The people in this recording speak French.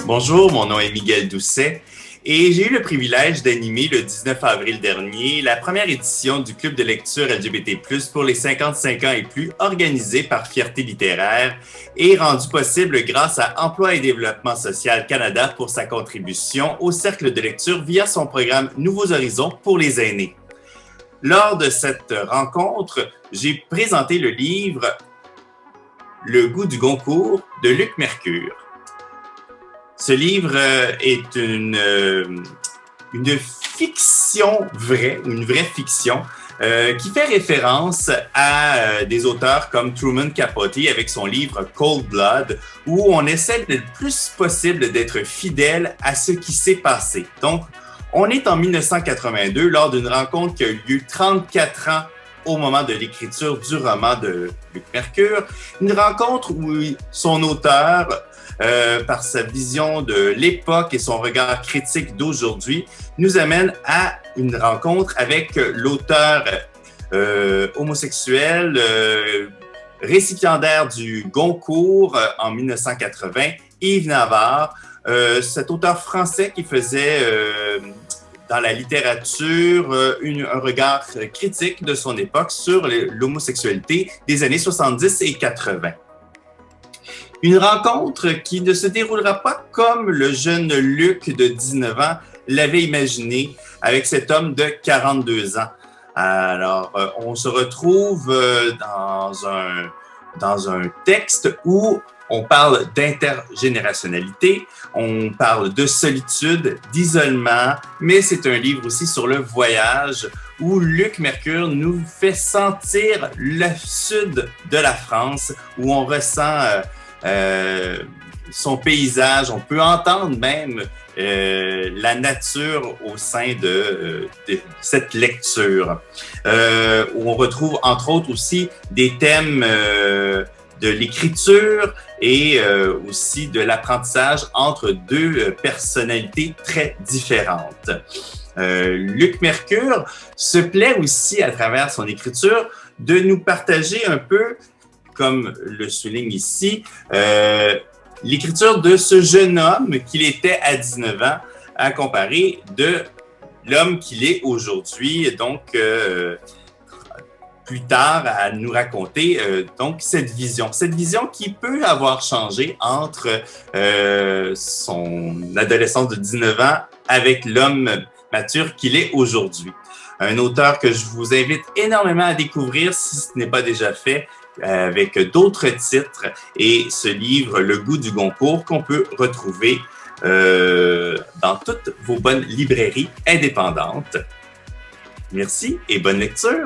Bonjour, mon nom est Miguel Doucet et j'ai eu le privilège d'animer le 19 avril dernier la première édition du Club de lecture LGBT+, pour les 55 ans et plus, organisé par Fierté littéraire et rendu possible grâce à Emploi et Développement social Canada pour sa contribution au cercle de lecture via son programme Nouveaux Horizons pour les aînés. Lors de cette rencontre, j'ai présenté le livre Le goût du Goncourt de Luc Mercure. Ce livre est une fiction vraie, une vraie fiction, qui fait référence à des auteurs comme Truman Capote avec son livre Cold Blood, où on essaie le plus possible d'être fidèle à ce qui s'est passé. Donc, on est en 1982 lors d'une rencontre qui a eu lieu 34 ans au moment de l'écriture du roman de Luc Mercure, une rencontre où son auteur, par sa vision de l'époque et son regard critique d'aujourd'hui, nous amène à une rencontre avec l'auteur homosexuel, récipiendaire du Goncourt en 1980, Yves Navarre, cet auteur français qui faisait dans la littérature un regard critique de son époque sur l'homosexualité des années 70 et 80. Une rencontre qui ne se déroulera pas comme le jeune Luc de 19 ans l'avait imaginé avec cet homme de 42 ans. Alors, on se retrouve dans un texte où on parle d'intergénérationnalité, on parle de solitude, d'isolement, mais c'est un livre aussi sur le voyage où Luc Mercure nous fait sentir le sud de la France, où on ressent son paysage, on peut entendre même la nature au sein de cette lecture, où on retrouve entre autres aussi des thèmes de l'écriture et aussi de l'apprentissage entre deux personnalités très différentes. Luc Mercure se plaît aussi à travers son écriture de nous partager un peu, comme le souligne ici, l'écriture de ce jeune homme qu'il était à 19 ans à comparer de l'homme qu'il est aujourd'hui, donc plus tard à nous raconter donc cette vision qui peut avoir changé entre son adolescence de 19 ans avec l'homme mature qu'il est aujourd'hui. Un auteur que je vous invite énormément à découvrir si ce n'est pas déjà fait, avec d'autres titres et ce livre, Le goût du Goncourt, qu'on peut retrouver dans toutes vos bonnes librairies indépendantes. Merci et bonne lecture!